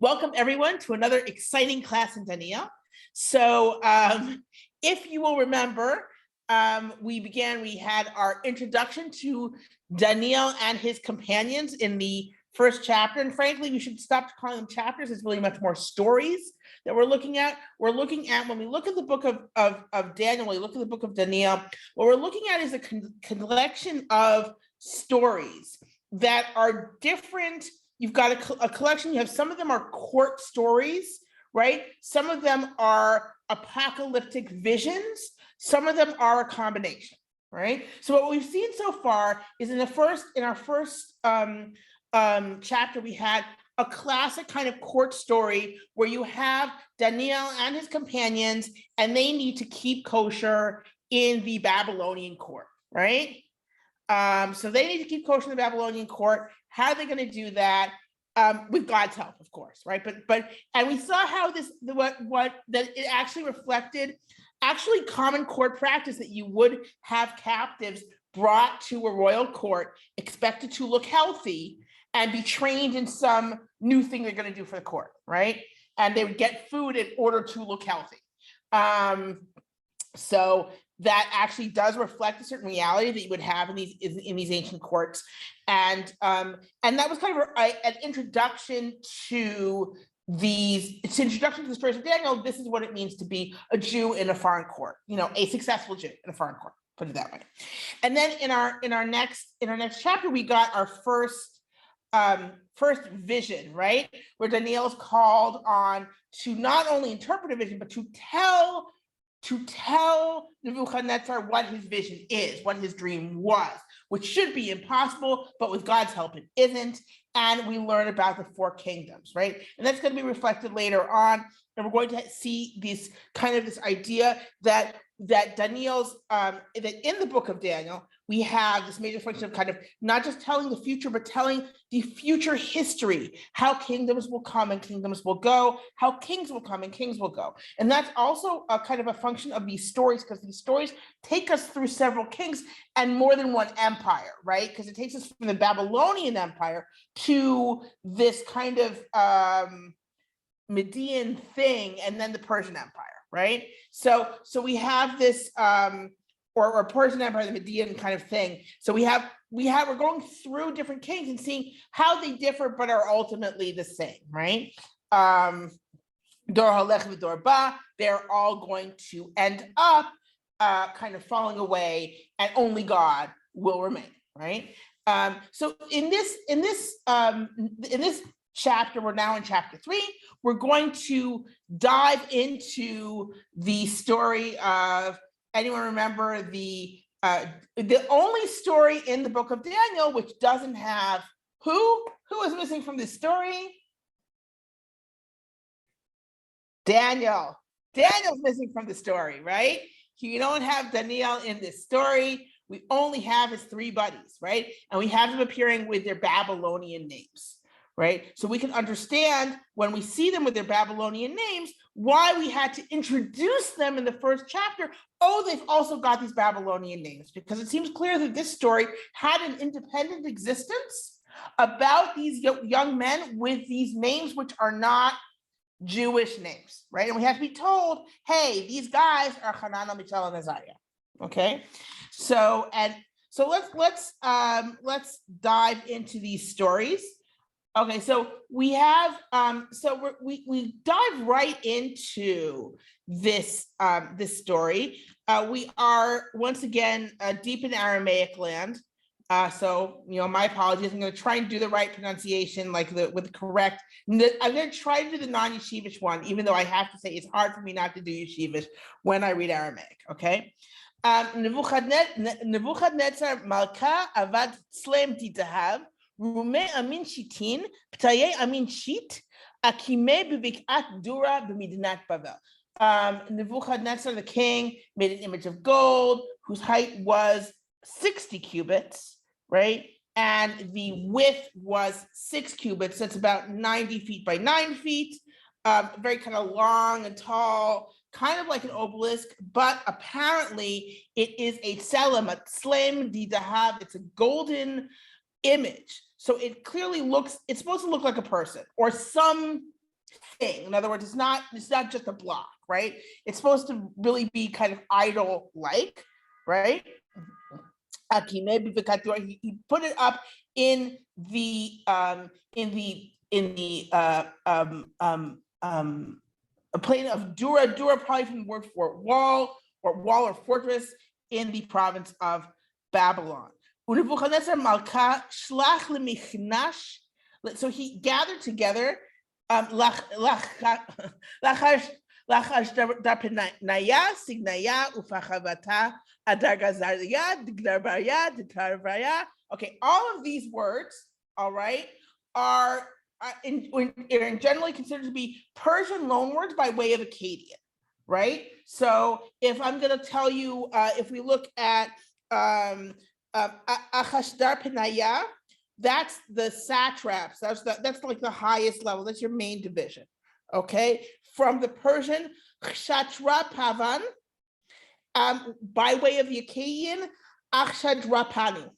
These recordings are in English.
Welcome everyone to another exciting class in Daniel. So if you will remember, we had our introduction to Daniel and his companions in the first chapter. And frankly, we should stop calling them chapters. It's really much more stories that we're looking at. We're looking at, when we look at the book of Daniel, when we look at the book of Daniel, what we're looking at is a collection of stories that are different. You've got a collection, you have some of them are court stories, right? Some of them are apocalyptic visions. Some of them are a combination, right? So what we've seen so far is in our first chapter, we had a classic kind of court story where you have Daniel and his companions, and they need to keep kosher in the Babylonian court, right? So they need to keep kosher in the Babylonian court. How are they going to do that? With God's help, of course, right? And we saw how that it actually reflected common court practice, that you would have captives brought to a royal court, expected to look healthy and be trained in some new thing they're going to do for the court, right? And they would get food in order to look healthy. So that actually does reflect a certain reality that you would have in these ancient courts, and that was kind of an introduction to the stories of Daniel. This is what it means to be a Jew in a foreign court, a successful Jew in a foreign court, put it that way. And then in our next chapter, we got our first vision, right, where Daniel is called on to not only interpret a vision, but to tell Nebuchadnezzar what his vision is, what his dream was, which should be impossible, but with God's help, it isn't. And we learn about the four kingdoms, right? And that's going to be reflected later on. And we're going to see this idea that Daniel's, that in the book of Daniel, we have this major function of kind of not just telling the future, but telling the future history, how kingdoms will come and kingdoms will go, how kings will come and kings will go. And that's also a kind of a function of these stories, because these stories take us through several kings and more than one empire, right? Because it takes us from the Babylonian Empire to this kind of Median thing, and then the Persian Empire, right? So we have this, or Persian Empire, the Median kind of thing. So we're going through different kings and seeing how they differ, but are ultimately the same, right? Dor halech v'dor ba, they're all going to end up kind of falling away, and only God will remain, right? So in this chapter, we're now in chapter 3. We're going to dive into the story of, anyone remember the only story in the book of Daniel which doesn't have who is missing from this story? Daniel's missing from the story, right? You don't have Daniel in this story. We only have his three buddies, right? And we have them appearing with their Babylonian names, right? So we can understand when we see them with their Babylonian names, why we had to introduce them in the first chapter. Oh, they've also got these Babylonian names, because it seems clear that this story had an independent existence about these young men with these names, which are not Jewish names, right? And we have to be told, hey, these guys are Hanana, Mishael, and Azariah. Okay, so let's dive into these stories. Okay, so we have we dive right into this story. We are once again deep in Aramaic land. So my apologies. I'm going to try and do the right pronunciation, with the correct. I'm going to try to do the non-yeshivish one, even though I have to say it's hard for me not to do yeshivish when I read Aramaic. Okay. Nebuchadnezzar Malka Avad Slem Titahav. Rume Amin Shitin, Ptaye Amin Shit, Akime Bibik'at Dura B'Midinat Bavel. Nebuchadnezzar the king made an image of gold whose height was 60 cubits, right? And the width was 6 cubits. That's about 90 feet by 9 feet. Very kind of long and tall, kind of like an obelisk, but apparently it is a tselem, a tzlem didahav. It's a golden image. So it clearly it's supposed to look like a person or some thing. In other words, it's not just a block, right? It's supposed to really be kind of idol-like, right? He put it up in the a plane of Dura, probably from the word for wall or fortress in the province of Babylon. So he gathered together Signaya, Ufachavata, Adargazariya, Digdarbarya, Ditarvarya. Okay, all of these words, all right, are generally considered to be Persian loanwords by way of Akkadian, right? So if I'm going to tell you, if we look at Achashtar Pinaya, that's the satraps. That's like the highest level. That's your main division. Okay, from the Persian Kshatrapavan, by way of the Akkadian Akshadrapani.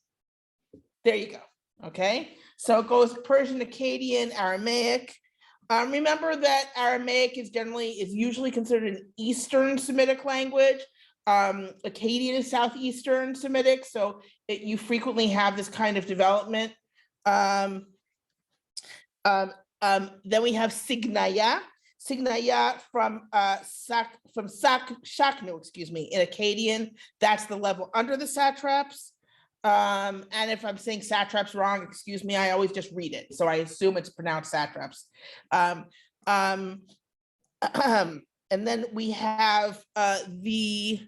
There you go. Okay, so it goes Persian, Akkadian, Aramaic. Remember that Aramaic is usually considered an Eastern Semitic language. Akkadian is Southeastern Semitic, so you frequently have this kind of development. Then we have Signaya from Shaknu, excuse me, in Akkadian. That's the level under the satraps. And if I'm saying satraps wrong, excuse me, I always just read it. So I assume it's pronounced satraps. And then we have the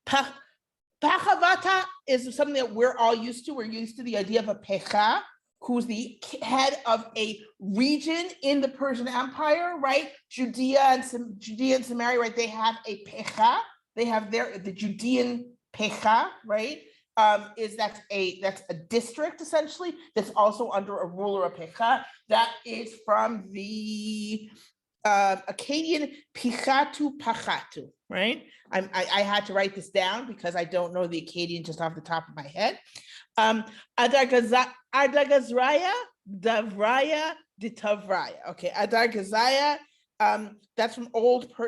Pachavata is something that we're all used to. We're used to the idea of a Pecha, who's the head of a region in the Persian Empire, right? Judea and Samaria, right? They have a Pecha. They have the Judean Pecha, right? That's a district essentially that's also under a ruler of Pecha. That is from the Akkadian Pichatu Pachatu, right? I had to write this down because I don't know the Akkadian just off the top of my head. Adargazraya, Davraya, Ditavraya. Okay, Adargazaya, that's from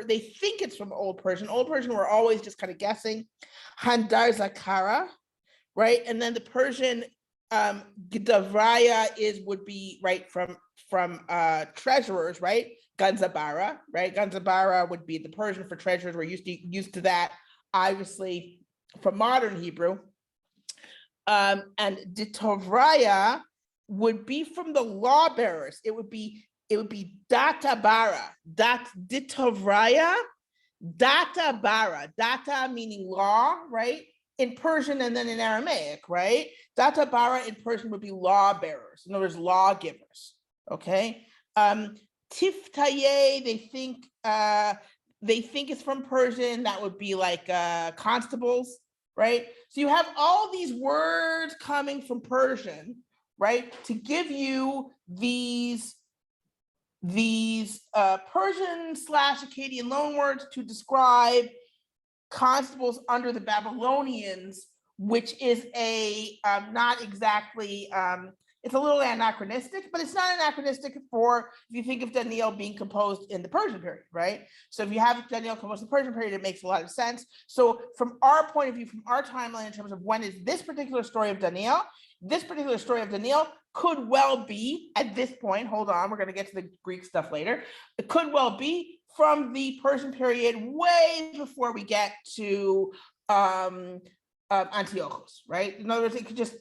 they think it's from Old Persian. Old Persian, we're always just kind of guessing. Handar Zakara, right? And then the Persian Davraya would be right from treasurers, right? Ganzabara, right? Ganzabara would be the Persian for treasurers. We're used to that, obviously, from modern Hebrew. And Ditavraya would be from the law bearers. It would be Databara. Ditavraya, Databara. Data meaning law, right? In Persian and then in Aramaic, right? Databara in Persian would be law bearers. In other words, lawgivers. Okay. Tiftaye, they think it's from Persian. That would be like constables, right? So you have all these words coming from Persian, right, to give you these Persian/Akkadian loanwords to describe constables under the Babylonians, which is not exactly, it's a little anachronistic, but it's not anachronistic for, if you think of Daniel being composed in the Persian period, right? So if you have Daniel composed in the Persian period, it makes a lot of sense. So from our point of view, from our timeline in terms of when is this particular story of Daniel could well be, at this point, hold on, we're going to get to the Greek stuff later, it could well be from the Persian period way before we get to Antiochus, right? In other words, it could just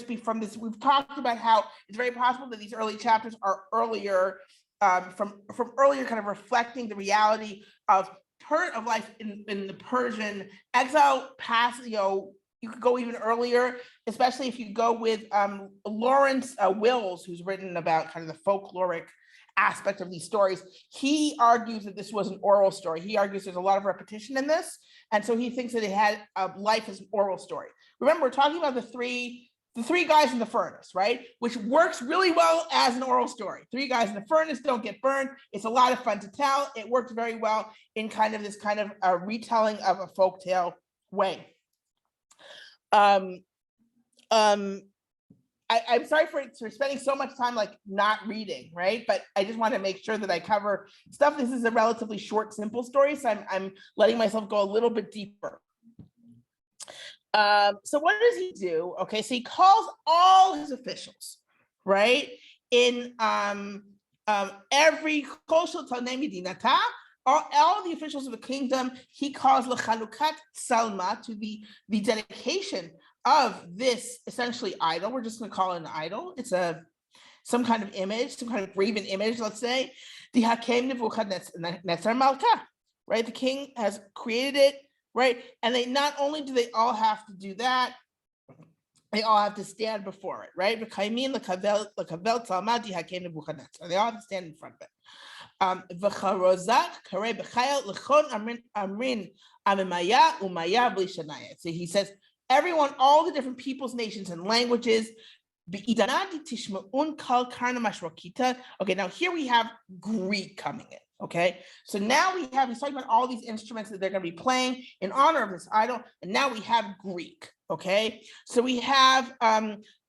be from this. We've talked about how it's very possible that these early chapters are earlier, from earlier, kind of reflecting the reality of life in the Persian exile past. You could go even earlier, especially if you go with Lawrence Wills, who's written about kind of the folkloric aspect of these stories. He argues that this was an oral story. He argues there's a lot of repetition in this. And so he thinks that it had life as an oral story. Remember, we're talking about the three guys in the furnace, right? Which works really well as an oral story. 3 guys in the furnace don't get burned. It's a lot of fun to tell. It works very well in kind of this kind of retelling of a folktale way. I'm sorry for spending so much time like not reading, right? But I just want to make sure that I cover stuff. This is a relatively short, simple story, so I'm letting myself go a little bit deeper. So what does he do? Okay, so he calls all his officials, right? In every kosher Tanei Medinata, all the officials of the kingdom, he calls lechalukat salma, to the dedication of this essentially idol. We're just going to call it an idol. It's some kind of image, some kind of graven image, let's say. The Hakem Nebuchadnezzar Malka, right? The king has created it, right? And they not only do they all have to do that, they all have to stand before it, right? They all have to stand in front of it. So he says, everyone, all the different peoples, nations, and languages. Okay, now here we have Greek coming in. Okay, so now he's talking about all these instruments that they're going to be playing in honor of this idol, and now we have Greek. Okay, so we have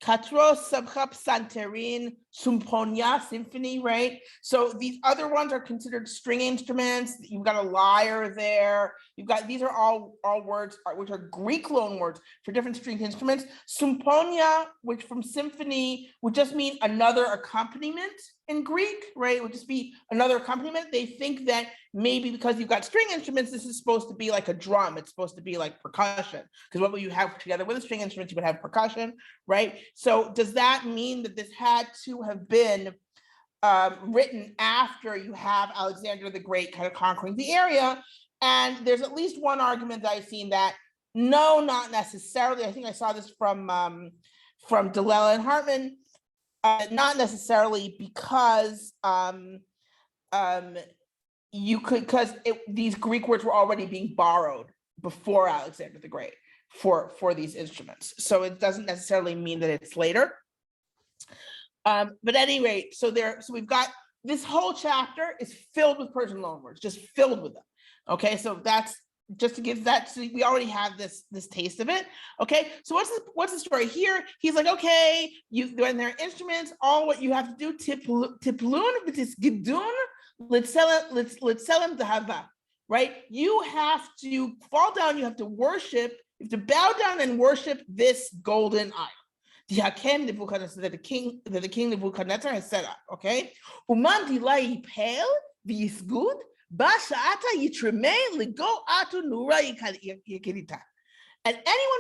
Katros, Sabchap, Santerin, Symphony, symphony, right? So these other ones are considered string instruments. You've got a lyre there. You've got, these are all words which are Greek loan words for different string instruments. Symphonia, which from symphony would just mean another accompaniment in Greek, right? It would just be another accompaniment. They think that maybe because you've got string instruments, this is supposed to be like a drum. It's supposed to be like percussion, because what would you have together with a string instrument? You would have percussion, right? So does that mean that this had to have been written after you have Alexander the Great kind of conquering the area? And there's at least one argument that I've seen that no, not necessarily. I think I saw this from Delilah and Hartman. Not necessarily, because you could, because these Greek words were already being borrowed before Alexander the Great for these instruments. So it doesn't necessarily mean that it's later. But at any rate, so we've got this whole chapter is filled with Persian loanwords, just filled with them. Okay, so that's just to give that, so we already have this taste of it. Okay, so what's the story here? He's like, okay, when they're instruments, all what you have to do, tiplun v'tis gidun l'tselem dehava, right? You have to fall down, you have to worship, you have to bow down and worship this golden idol. The Hakem Nebuchadnezzar, that the king Nebuchadnezzar has set up. Okay, uman dilai pel v'yisgud. And anyone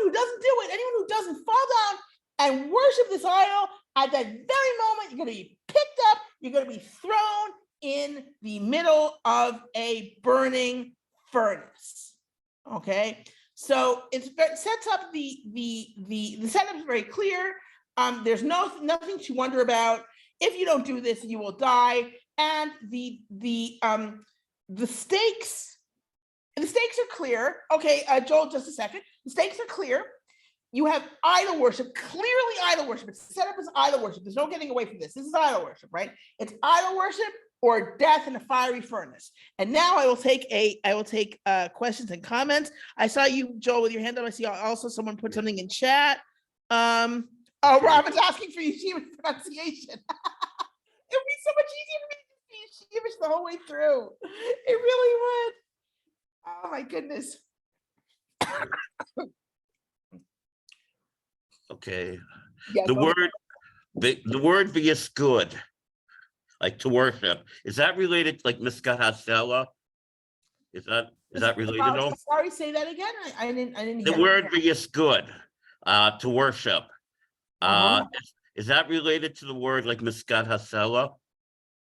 who doesn't do it, anyone who doesn't fall down and worship this idol, at that very moment, you're going to be picked up, you're going to be thrown in the middle of a burning furnace. Okay, so it sets up the setup is very clear. There's nothing to wonder about. If you don't do this, you will die. And the stakes are clear. Okay, Joel, just a second. The stakes are clear. You have idol worship, clearly idol worship. It's set up as idol worship. There's no getting away from this. This is idol worship, right? It's idol worship or death in a fiery furnace. And now I will take questions and comments. I saw you, Joel, with your hand up. I see also someone put something in chat. Oh, Robin's asking for yeshiva pronunciation. It would be so much easier for me to be yeshivish the whole way through. It really would. Oh my goodness. Okay. Yeah, The word v'yisgud, like to worship, is that related to like Miskat Hasela? Is that related at all? Sorry, say that again. I didn't hear the word v'yisgud, to worship. Is that related to the word like Miskat Hasela?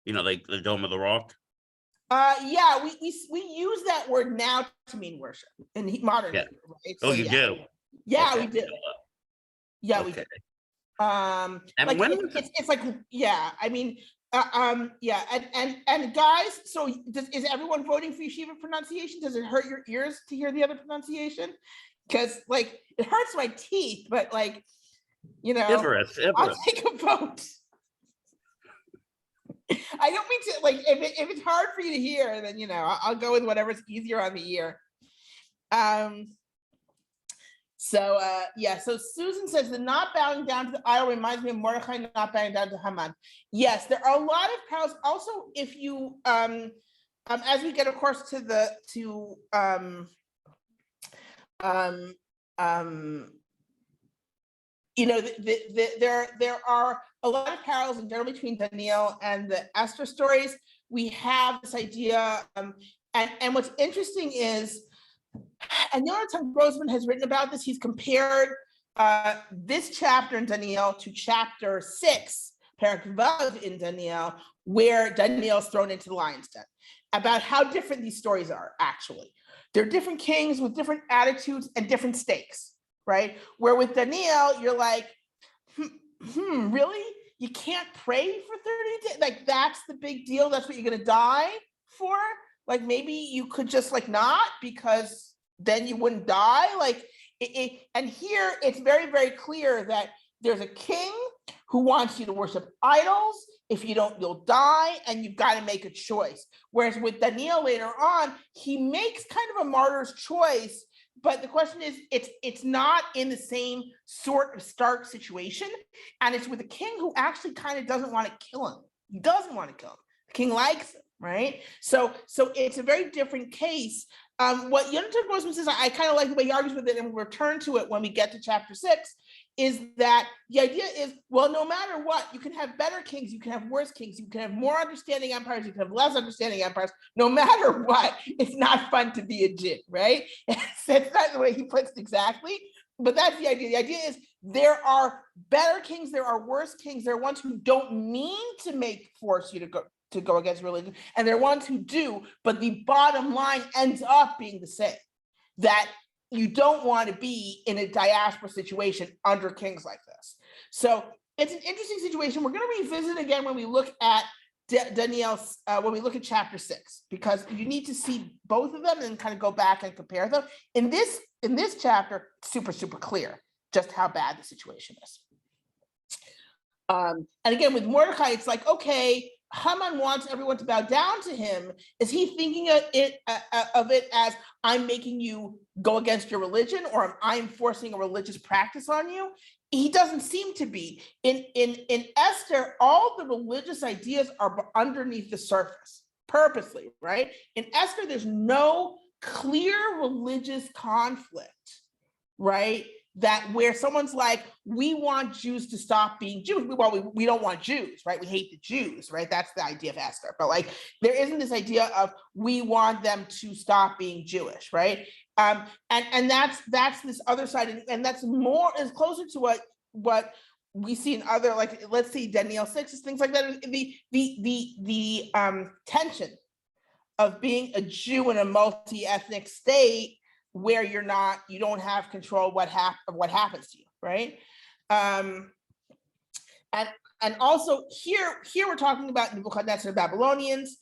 You know, like the Dome of the Rock? Yeah, we use that word now to mean worship in modern, Yeah. right? Oh, so, you do? Yeah, okay. we do. Yeah, okay. we do. And like when it's like, yeah, I mean, yeah, and guys, so is everyone voting for yeshiva pronunciation? Does it hurt your ears to hear the other pronunciation? Because like it hurts my teeth, but like, you know, I'll take a vote. I don't mean to, like, if it's hard for you to hear, then, you know, I'll go with whatever's easier on the ear. So yeah, so Susan says the not bowing down to the idol reminds me of Mordecai not bowing down to Haman. Yes, there are a lot of parallels. Also, if you as we get, of course, to the you know, there are a lot of parallels in general between Daniel and the Esther stories. We have this idea, and what's interesting is, and Jonathan Grossman has written about this. He's compared this chapter in Daniel to chapter 6, Perek Vav in Daniel, where Daniel is thrown into the lion's den, about how different these stories are. Actually, they're different kings with different attitudes and different stakes, right? Where with Daniel, you're like, really? You can't pray for 30 days? Like, that's the big deal? That's what you're gonna die for? Like, maybe you could just like not, because then you wouldn't die. Like, and here it's very, very clear that there's a king who wants you to worship idols. If you don't, you'll die, and you've got to make a choice. Whereas with Daniel later on, he makes kind of a martyr's choice, but the question is, it's not in the same sort of stark situation, and it's with a king who actually kind of doesn't want to kill him. He doesn't want to kill him. The king likes him, right? So it's a very different case. What Jonathan Grossman says, I kind of like the way he argues with it, and we'll return to it when we get to chapter 6, is that the idea is, well, no matter what, you can have better kings, you can have worse kings, you can have more understanding empires, you can have less understanding empires. No matter what, it's not fun to be a Jew, right? That's not the way he puts it exactly, but that's the idea. The idea is there are better kings, there are worse kings, there are ones who don't mean to force you to go against religion, and there are ones who do, but the bottom line ends up being the same, that you don't want to be in a diaspora situation under kings like this. So it's an interesting situation. We're going to revisit again when we look at Daniel's, when we look at chapter 6, because you need to see both of them and kind of go back and compare them. In this chapter, super clear just how bad the situation is. And again, with Mordecai, it's like, okay, Haman wants everyone to bow down to him. Is he thinking of it as, I'm making you go against your religion, or I'm forcing a religious practice on you? He doesn't seem to be. In Esther, all the religious ideas are underneath the surface, purposely, right? In Esther, there's no clear religious conflict, right? That where someone's like, we want Jews to stop being Jews. Well, we don't want Jews, right? We hate the Jews, right? That's the idea of Esther. But like, there isn't this idea of we want them to stop being Jewish, right? And that's this other side, and that's is closer to what we see in other, like, let's see, Daniel 6, things like that. The tension of being a Jew in a multi-ethnic state, where you don't have control of what happens to you, right? And also here we're talking about Nebuchadnezzar, the Babylonians.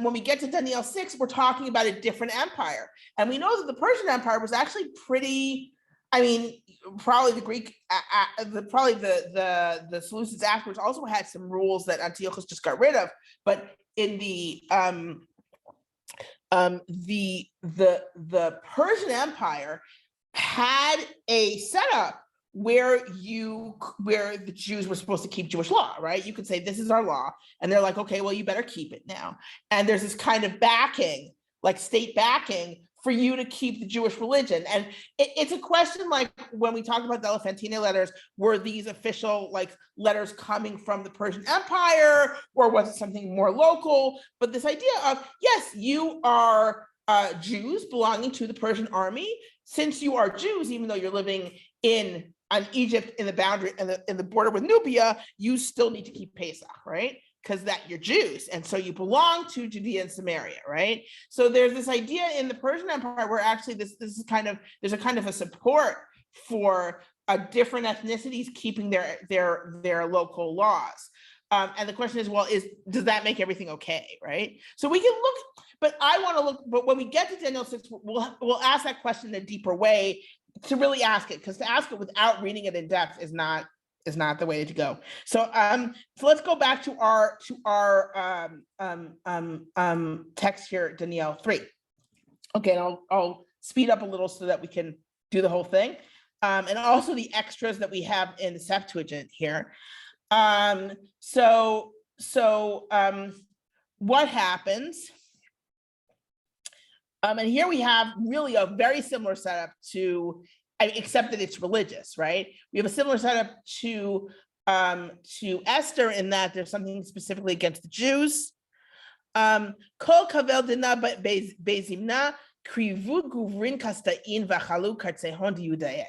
When we get to Daniel 6, we're talking about a different empire, and we know that the Persian Empire was actually pretty. I mean, probably the Greek, the Seleucids afterwards also had some rules that Antiochus just got rid of, but in the Persian Empire had a setup where the Jews were supposed to keep Jewish law, right? You could say, this is our law, and they're like, okay, well, you better keep it now. And there's this kind of backing, like state backing, for you to keep the Jewish religion. And it's a question, like when we talked about the Elephantine letters, were these official like letters coming from the Persian Empire, or was it something more local? But this idea of, yes, you are Jews belonging to the Persian army. Since you are Jews, even though you're living on Egypt in the boundary, in the border with Nubia, you still need to keep Pesach, right? Because that you're Jews, and so you belong to Judea and Samaria, right? So there's this idea in the Persian Empire where actually this is there's a kind of a support for different ethnicities keeping their local laws. And the question is, well, does that make everything okay, right? So we can look, but but when we get to Daniel 6, we'll ask that question in a deeper way to really ask it, because to ask it without reading it in depth is not the way to go. So let's go back to our text here, Daniel 3. Okay, and I'll speed up a little so that we can do the whole thing. and also the extras that we have in the Septuagint here. What happens? And here we have really a very similar setup to, except that it's religious, right? We have a similar setup to Esther in that there's something specifically against the Jews. Kol kavel dina bezimna krivu guvrin kasta'in v'chalu kartzehon diudaye.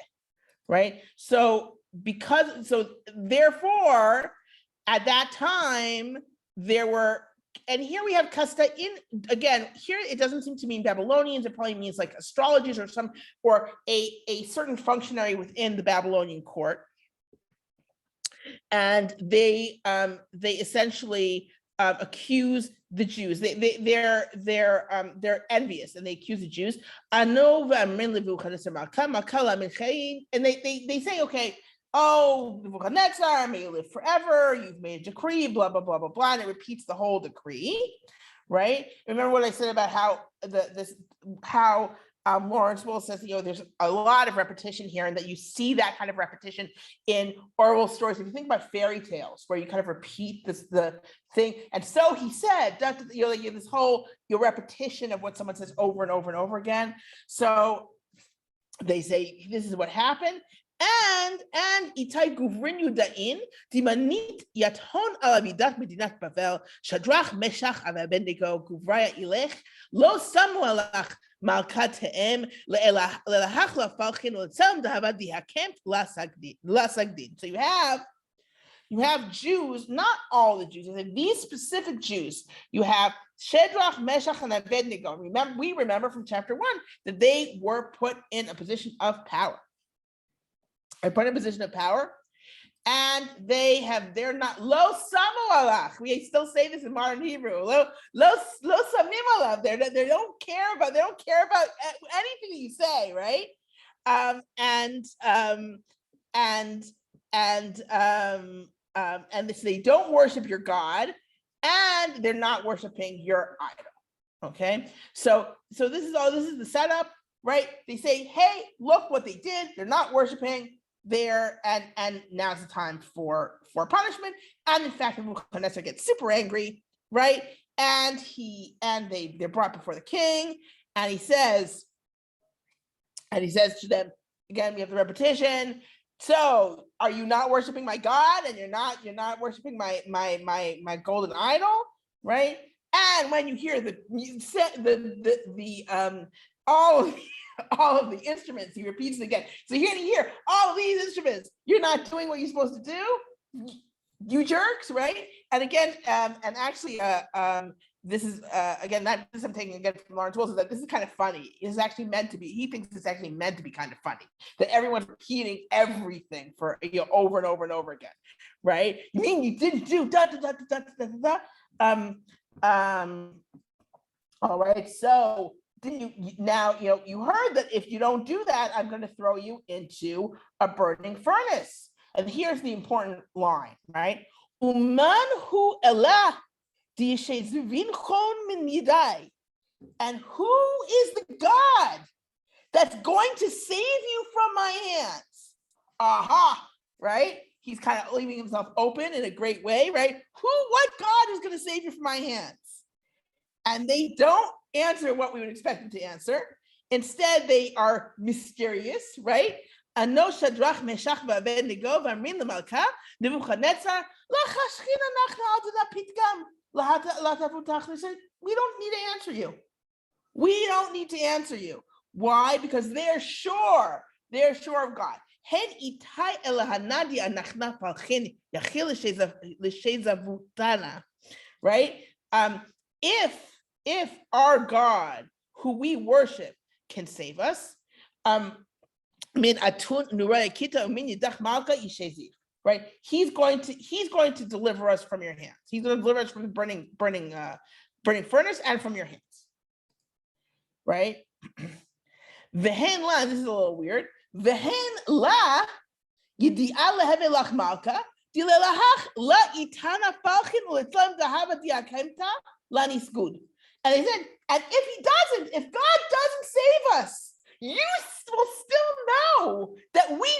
Right? So therefore, at that time, there were, and here we have kasta'in, again, here it doesn't seem to mean Babylonians, it probably means like astrologers or a certain functionary within the Babylonian court. And they essentially accuse the Jews. They're envious, and they accuse the Jews. And they say, okay, oh, Nebuchadnezzar, may you live forever. You've made a decree, blah blah blah blah blah, and it repeats the whole decree, right? Remember what I said about how Lawrence Will says, there's a lot of repetition here, and that you see that kind of repetition in oral stories. If you think about fairy tales, where you kind of repeat the thing, and so he said, this whole repetition of what someone says over and over and over again. So they say this is what happened, and Itai Guvrin Yudain Dimanit Yathon Alavidat Medinat Bavel Shadrach Meshach Abednego Guvraya Ilech Lo Samu Alach Malkatem Le'elahach Falchin L'Tzam Dahavad Dihakemt Lasagdin. So you have Jews, not all the Jews, these specific Jews. You have Shadrach, Meshach, and Abednego. Remember from chapter 1 that they were put in a position of power. And they're not lo samu alach. We still say this in modern Hebrew. Lo samim alav. They don't care about anything that you say, right? And they don't worship your God, and they're not worshiping your idol. Okay, so this is the setup, right? They say, hey, look what they did. They're not worshiping there, and now's the time for punishment. And in fact, Nebuchadnezzar gets super angry, right? And they're brought before the king, and he says to them, again, we have the repetition. So are you not worshiping my God, and you're not worshiping my golden idol, right? And when you hear all of the instruments, he repeats it again. So you're going to hear all of these instruments. You're not doing what you're supposed to do, you jerks, right? And again, this is again, not this I'm taking again from Lawrence Wilson, that this is kind of funny. It's actually meant to be. He thinks it's actually meant to be kind of funny that everyone's repeating everything for over and over and over again, right? You mean you didn't do da da da da da da da? All right, so. You heard that if you don't do that, I'm going to throw you into a burning furnace. And here's the important line, right? Uman hu elah min yidai. And who is the God that's going to save you from my hands? Aha, right? He's kind of leaving himself open in a great way, right? What God is going to save you from my hands? And they don't answer what we would expect them to answer. Instead, they are mysterious, right? Ano Shadrach, Meshach, v'Abednego v'amrin l'malka Nebuchadnezzar lachashchin anachnu al tadah pitgam latavutach. They said, we don't need to answer you. We don't need to answer you. Why? Because they're sure of God. Hen itai elahanadi anachna falchin yachil l'shezavutana. Right? If our God, who we worship, can save us, right? He's going to deliver us from your hands. He's going to deliver us from the burning furnace and from your hands, right? Vehen la, this is a little weird. Vehen la yidi'ah leheve lach malka dilelahach la itana falchin u'etzlam dahava diakemta lanis good. And they said, and if God doesn't save us, you will still know that we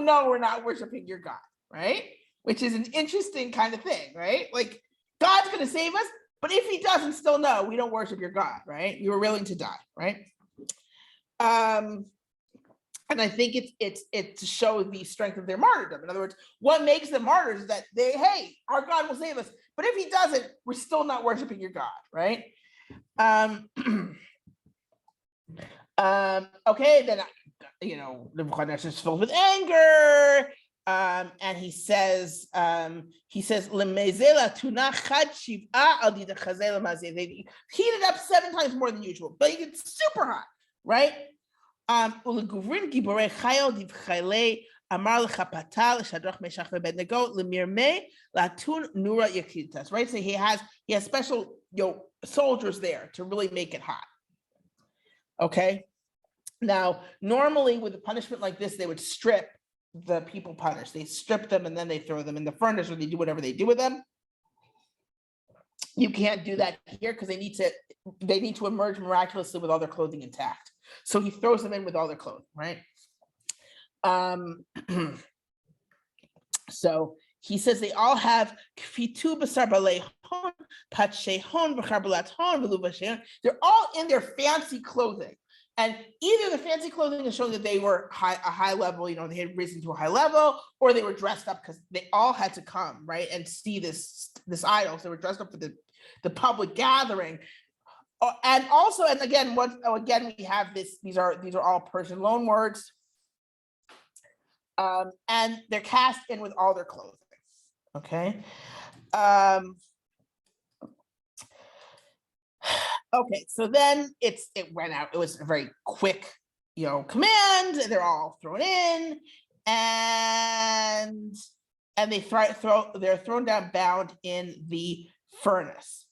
know we're not worshiping your God, right? Which is an interesting kind of thing, right? Like God's going to save us, but if he doesn't still know, we don't worship your God, right? You were willing to die, right? And I think it's to show the strength of their martyrdom. In other words, what makes them martyrs is that hey, our God will save us, but if he doesn't, we're still not worshiping your God, right? Okay, then Nebuchadnezzar is filled with anger, and he says, "Lemezela tunachad shiv'a al dida chazela mazeh." They heated up 7 times more than usual, but it's super hot, right? Uleguvrin giborei chayil divchaylei amar lechapata l'shadrach meshach ve'abednego lemirmei latun nura yakitas. Right, so he has special soldiers there to really make it hot. Okay. Now, normally with a punishment like this, they would strip the people punished. They strip them and then they throw them in the furnace, or they do whatever they do with them. You can't do that here because they need to emerge miraculously with all their clothing intact. So he throws them in with all their clothing, right? So he says they all have kfitu b'sar balei hon, patshei hon, v'char balat hon, v'lu v'sheon. They're all in their fancy clothing. And either the fancy clothing is showing that they were a high level, they had risen to a high level, or they were dressed up because they all had to come, right, and see this idol. So they were dressed up for the public gathering. And also, and again, we have this. These are all Persian loan words, and they're cast in with all their clothing. Okay. Okay, so then it went out. It was a very quick, command. They're all thrown in, and they're thrown down, bound in the furnace.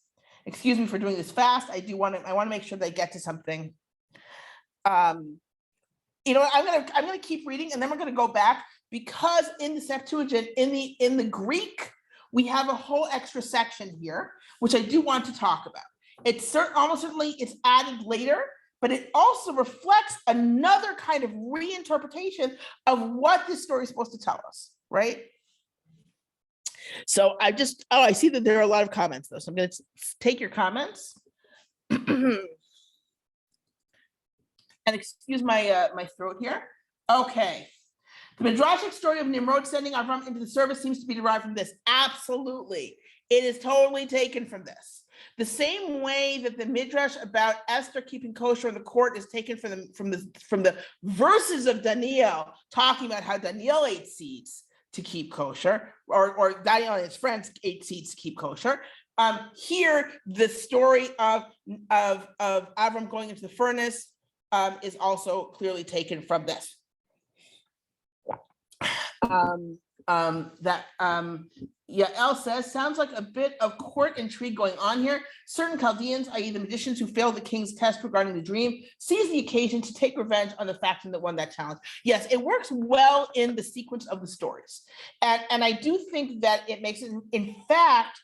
Excuse me for doing this fast. I want to make sure that I get to something. I'm gonna keep reading, and then we're gonna go back, because in the Septuagint, in the Greek, we have a whole extra section here, which I do want to talk about. It's almost certainly it's added later, but it also reflects another kind of reinterpretation of what this story is supposed to tell us, right? So I see that there are a lot of comments though, so I'm going to take your comments. And excuse my my throat here. Okay. The Midrashic story of Nimrod sending Avram into the service seems to be derived from this. Absolutely. It is totally taken from this. The same way that the Midrash about Esther keeping kosher in the court is taken from the verses of Daniel, talking about how Daniel ate seeds to keep kosher, or Daniel and his friends ate seeds to keep kosher. Here, the story of Avram going into the furnace is also clearly taken from this. Yael says, sounds like a bit of court intrigue going on here. Certain Chaldeans, i.e. the magicians who failed the king's test regarding the dream, seize the occasion to take revenge on the faction that won that challenge. Yes, it works well in the sequence of the stories. And I do think that it makes it, in fact,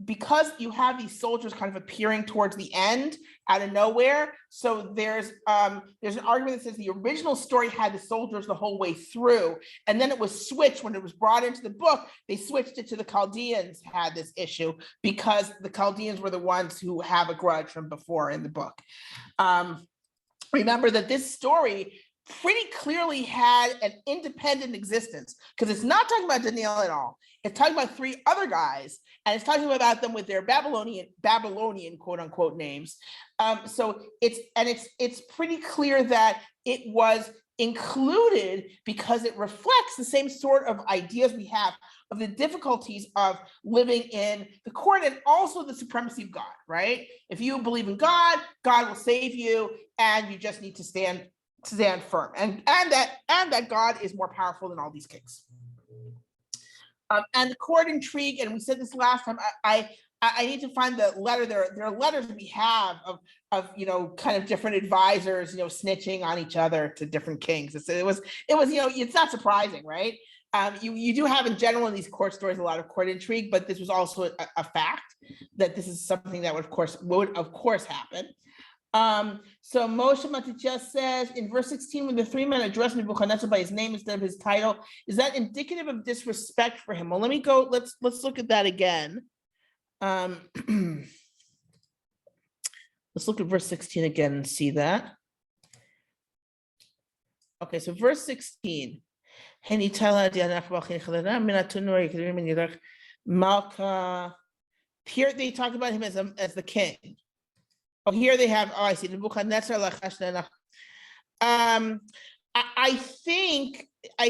because you have these soldiers kind of appearing towards the end out of nowhere. So there's an argument that says the original story had the soldiers the whole way through, and then it was switched when it was brought into the book. They switched it to the Chaldeans had this issue because the Chaldeans were the ones who have a grudge from before in the book. Remember that this story pretty clearly had an independent existence, because it's not talking about Daniel at all. It's talking about 3 other guys, and it's talking about them with their Babylonian quote unquote names. So it's pretty clear that it was included because it reflects the same sort of ideas we have of the difficulties of living in the court, and also the supremacy of God, right? If you believe in God, God will save you, and you just need to stand firm, and that God is more powerful than all these kings. And the court intrigue, and we said this last time, I need to find the letter. There are letters we have of kind of different advisors, snitching on each other to different kings. It was it's not surprising, right? You do have in general in these court stories a lot of court intrigue, but this was also a fact that this is something that would of course happen. So Moshe Matitya says in verse 16, when the three men address Nebuchadnezzar by his name instead of his title, is that indicative of disrespect for him? Well, let me go, let's look at that again. Let's look at verse 16 again and see that. Okay, so verse 16. Malka. Here they talk about him as the king. Oh, here they have, I see, Nebuchadnezzar. I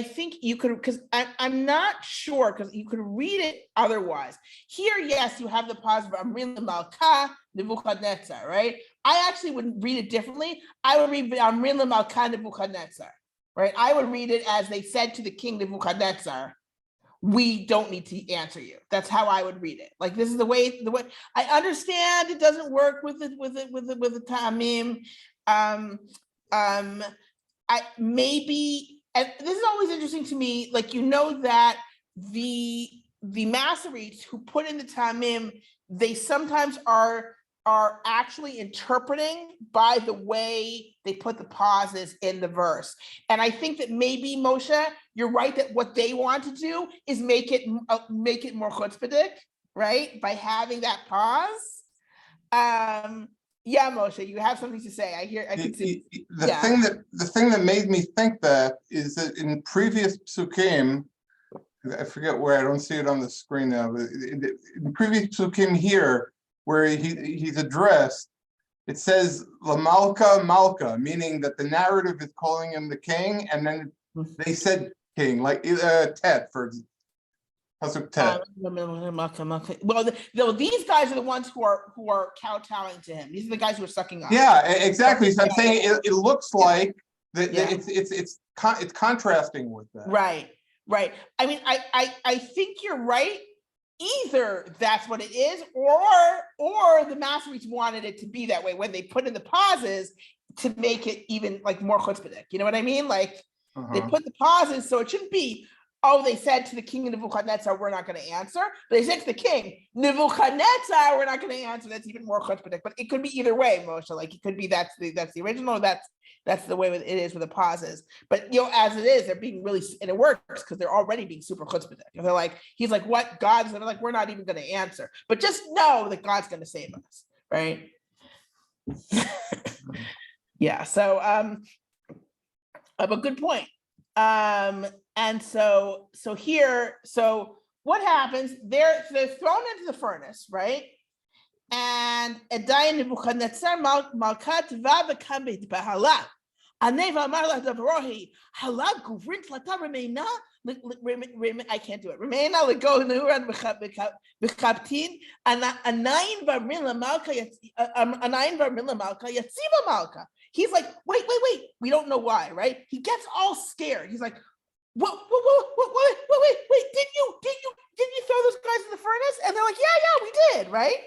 think you could, because I'm not sure, because you could read it otherwise. Here, yes, you have the positive Amrin Malka Nebuchadnezzar, right? I actually would read it differently. I would read Amrin Malka Nebuchadnezzar, right? I would read it as they said to the king Nebuchadnezzar, we don't need to answer you. That's how I would read it. Like, this is the way I understand it doesn't work with the Tamim. I maybe, and this is always interesting to me, like, you know, that the Masoretes who put in the Tamim, they sometimes are actually interpreting by the way they put the pauses in the verse. And I think that maybe, Moshe, you're right that what they want to do is make it more chutzpahdik, right? By having that pause. Yeah, Moshe, you have something to say. I can see. The thing that made me think that is that in previous psukim, I forget where, I don't see it on the screen now, but in previous psukim here, where he's addressed, it says La Malka Malka, meaning that the narrative is calling him the king, and then they said king, like Tet for Pasuk Tet. Well, these guys are the ones who are kowtowing to him. These are the guys who are sucking up. Yeah, exactly. So I'm saying it looks like that it's contrasting with that. Right. I mean, I think you're right. Either that's what it is, or the Masoretes wanted it to be that way when they put in the pauses to make it even like more chutzpahdik. You know what I mean? Like, they put the pauses, so it shouldn't be, oh, they said to the king of Nebuchadnezzar, we're not going to answer. But they said to the king, Nebuchadnezzar, we're not going to answer. That's even more chutzpahdik. But it could be either way, Moshe. Like, it could be that's the original, or that's the way it is with the pauses. But, you know, as it is, they're being really, and it works because they're already being super chutzpahdik. And they're like, he's like, what? God's gonna, like, we're not even going to answer. But just know that God's going to save us, right? Yeah. So, but good point. And so here, so what happens? They're thrown into the furnace, right? And Edai Nebuchadnezzar Malkat Vavakabit Bahala. Aneva Marla Dabrohi, Halak Guvrin Flata Remena. I can't do it. Remena Lego Nuran Bikaptin, and Anayin Varmila Malka, Anayin Varmila Malka, Yatsiva Malka. He's like, wait. We don't know why, right? He gets all scared. He's like, wait, did you throw those guys in the furnace? And they're like, yeah, we did, right?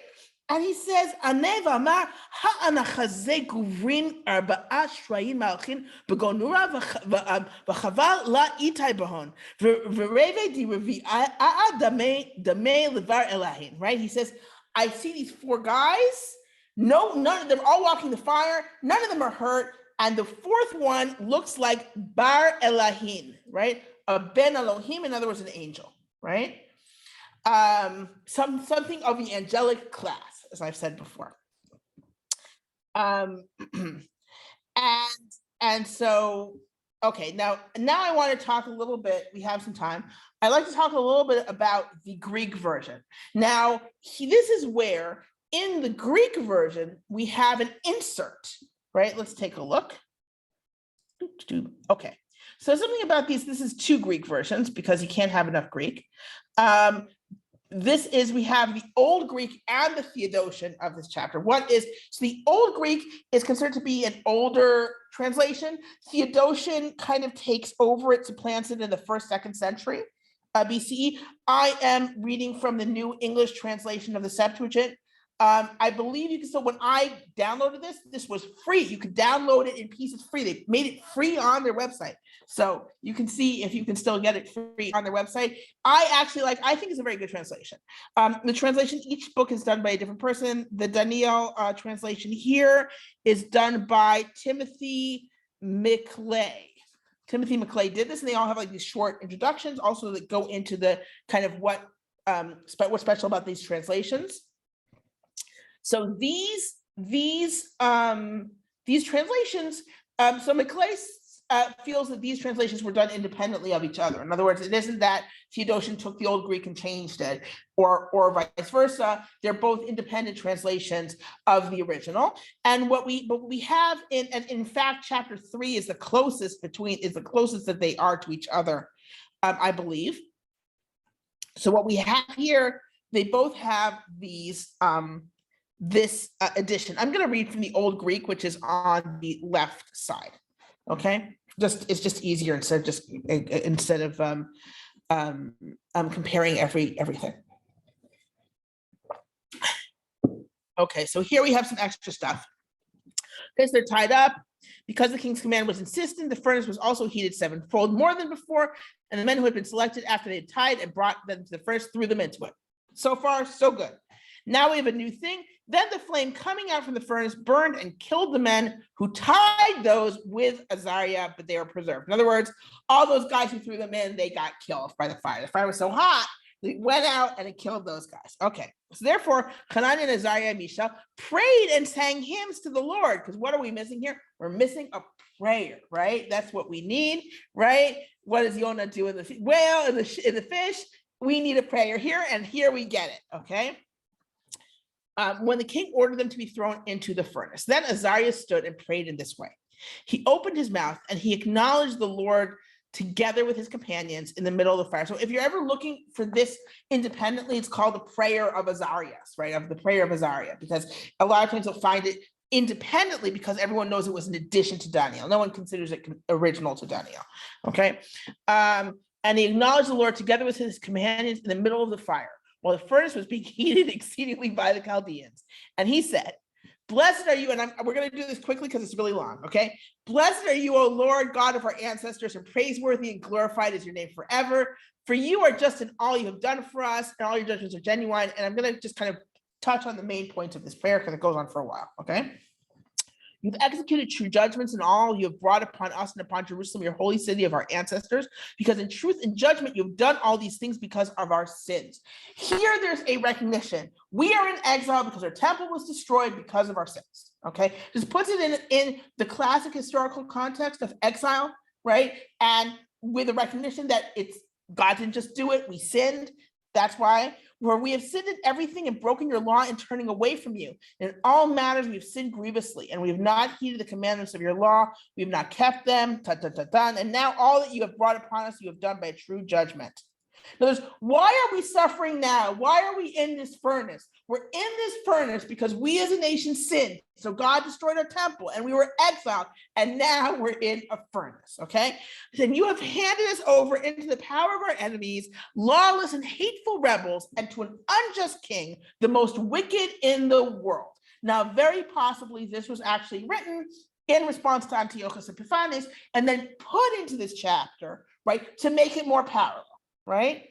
And he says, Aneva Amar, Ha'anachaze Guvrin Arba'a Shrayin Malchin, Begonura V'chaval La Itai Bahon, V'reve Di Revi A'a Damei Levar Elahin, right? He says, I see these four guys. No, none of them, all walking the fire. None of them are hurt. And the fourth one looks like Bar Elahin, right? A Ben Elohim, in other words, an angel, right? Something of the angelic class, as I've said before. And so, okay, now I want to talk a little bit, we have some time. I'd like to talk a little bit about the Greek version. Now, this is where, in the Greek version, we have an insert, right? Let's take a look. Okay, so something about these, this is two Greek versions because you can't have enough Greek. We have the Old Greek and the Theodotion of this chapter. So the Old Greek is considered to be an older translation. Theodotion kind of takes over it, supplants it in the 1st, 2nd century BCE. I am reading from the New English translation of the Septuagint. I believe you can still, when I downloaded this was free. You could download it in pieces free. They made it free on their website. So you can see if you can still get it free on their website. I think it's a very good translation. The translation, each book is done by a different person. The Daniel translation here is done by Timothy McClay. Timothy McClay did this, and they all have like these short introductions also that go into the kind of what's special about these translations. So these translations, so McClay feels that these translations were done independently of each other. In other words, it isn't that Theodotion took the old Greek and changed it, or vice versa. They're both independent translations of the original. And what we have in fact, chapter 3 is the closest that they are to each other, I believe. So what we have here, they both have these this edition. I'm going to read from the old Greek, which is on the left side. Okay, it's just easier instead of comparing everything. Okay, so here we have some extra stuff. Because they're tied up. Because the king's command was insistent, the furnace was also heated sevenfold more than before, and the men who had been selected after they had tied and brought them to the furnace threw them into it. So far, so good. Now we have a new thing. Then the flame coming out from the furnace burned and killed the men who tied those with Azariah, but they were preserved. In other words, all those guys who threw them in, they got killed by the fire. The fire was so hot, it went out and it killed those guys. Okay, so therefore, Hanan and Azariah and Mishael prayed and sang hymns to the Lord, because what are we missing here? We're missing a prayer, right? That's what we need, right? What does Yonah do in the whale, in the fish? We need a prayer here, and here we get it, okay? When the king ordered them to be thrown into the furnace, then Azariah stood and prayed in this way. He opened his mouth and he acknowledged the Lord together with his companions in the middle of the fire. So if you're ever looking for this independently, it's called the prayer of Azarias, right? Of the prayer of Azariah, because a lot of times you'll find it independently because everyone knows it was an addition to Daniel. No one considers it original to Daniel, okay? And he acknowledged the Lord together with his companions in the middle of the fire, while the furnace was being heated exceedingly by the Chaldeans. And he said, blessed are you, and we're going to do this quickly because it's really long, okay? Blessed are you, O Lord, God of our ancestors, and praiseworthy and glorified is your name forever. For you are just in all you have done for us, and all your judgments are genuine. And I'm going to just kind of touch on the main points of this prayer because it goes on for a while, okay? You've executed true judgments in all you have brought upon us and upon Jerusalem, your holy city of our ancestors, because in truth and judgment you've done all these things because of our sins. Here there's a recognition. We are in exile because our temple was destroyed because of our sins, okay? Just puts it in the classic historical context of exile, right? And with a recognition that God didn't just do it, we sinned. That's why. Where we have sinned in everything and broken your law and turning away from you. In all matters, we have sinned grievously, and we have not heeded the commandments of your law. We have not kept them, and now all that you have brought upon us, you have done by true judgment. In other words, why are we suffering now? Why are we in this furnace? We're in this furnace because we as a nation sinned. So God destroyed our temple and we were exiled, and now we're in a furnace, okay? Then you have handed us over into the power of our enemies, lawless and hateful rebels, and to an unjust king, the most wicked in the world. Now, very possibly this was actually written in response to Antiochus Epiphanes and then put into this chapter, right, to make it more powerful. Right?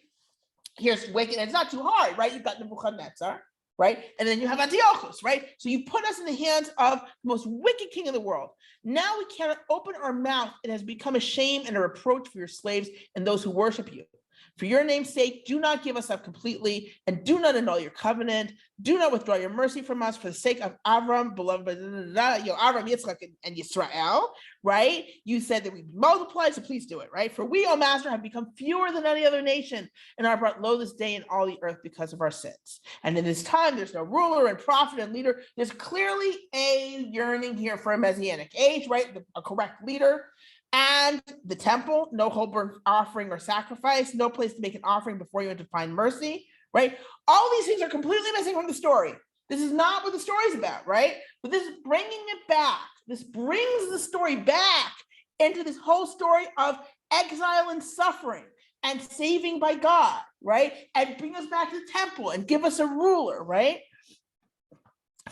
Here's wicked, and it's not too hard, right? You've got Nebuchadnezzar, right? And then you have Antiochus, right? So you put us in the hands of the most wicked king in the world. Now we cannot open our mouth. It has become a shame and a reproach for your slaves and those who worship you. For your name's sake, do not give us up completely, and do not annul your covenant. Do not withdraw your mercy from us for the sake of Avram, beloved by Avram, Yitzchak, and Yisrael, right? You said that we multiply, so please do it, right? For we, O Master, have become fewer than any other nation, and are brought low this day in all the earth because of our sins. And in this time, there's no ruler and prophet and leader. There's clearly a yearning here for a messianic age, right? A correct leader. And the temple, no whole burnt offering or sacrifice, no place to make an offering before you and to find mercy, right? All these things are completely missing from the story. This is not what the story's about, right? But this is bringing it back. This brings the story back into this whole story of exile and suffering and saving by God, right? And bring us back to the temple and give us a ruler, right?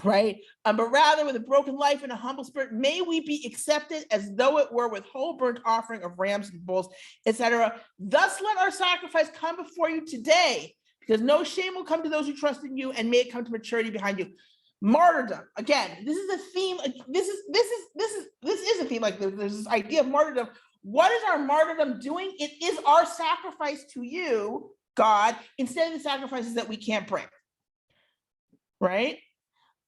right? But rather with a broken life and a humble spirit, may we be accepted as though it were with whole burnt offering of rams and bulls, etc. Thus let our sacrifice come before you today, because no shame will come to those who trust in you, and may it come to maturity behind you. Martyrdom, again, this is a theme. This is a theme. Like there's this idea of martyrdom. What is our martyrdom doing? It is our sacrifice to you, God, instead of the sacrifices that we can't bring, right?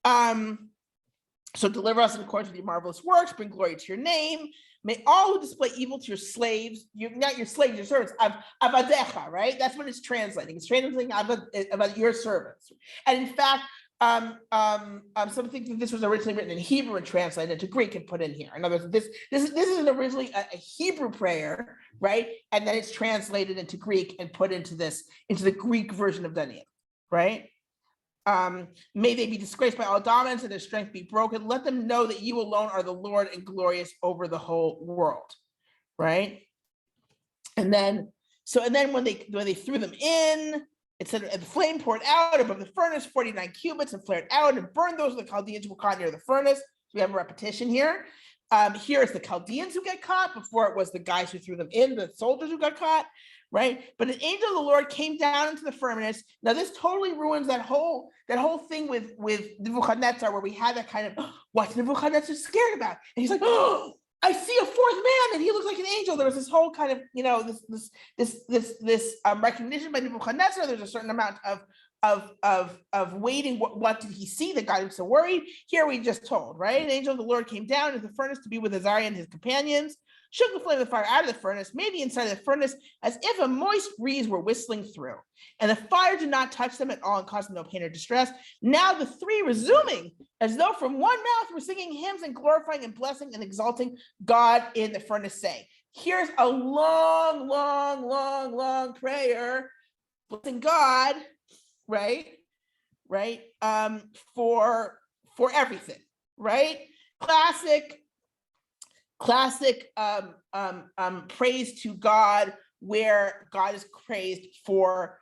So deliver us in accordance with your marvelous works, bring glory to your name. May all who display evil to your slaves, not your slaves, your servants, avadecha, right? That's what it's translating. It's translating about your servants. And in fact, some think that this was originally written in Hebrew and translated into Greek and put in here. In other words, this is originally a Hebrew prayer, right? And then it's translated into Greek and put into the Greek version of Daniel, right? May they be disgraced by all dominance and their strength be broken. Let them know that you alone are the Lord and glorious over the whole world, right? And then when they threw them in, it said, and the flame poured out above the furnace 49 cubits and flared out and burned those of the Chaldeans who were caught near the furnace. So we have a repetition here. Here is the Chaldeans who get caught. Before it was the guys who threw them in, the soldiers who got caught, right? But an angel of the Lord came down into the furnace. Now this totally ruins that whole thing with Nebuchadnezzar, where we had that kind of, what's Nebuchadnezzar scared about? And he's like, oh, I see a fourth man and he looks like an angel. There was this whole kind of, this recognition by Nebuchadnezzar. There's a certain amount of waiting. What did he see that got him so worried? Here we just told, right? An angel of the Lord came down into the furnace to be with Azariah and his companions, shook the flame of the fire out of the furnace, made the inside of the furnace as if a moist breeze were whistling through. And the fire did not touch them at all and caused them no pain or distress. Now the three resuming, as though from one mouth were singing hymns and glorifying and blessing and exalting God in the furnace, saying, here's a long, long, long, long prayer, blessing God, right, for everything, right? Classic praise to God, where God is praised for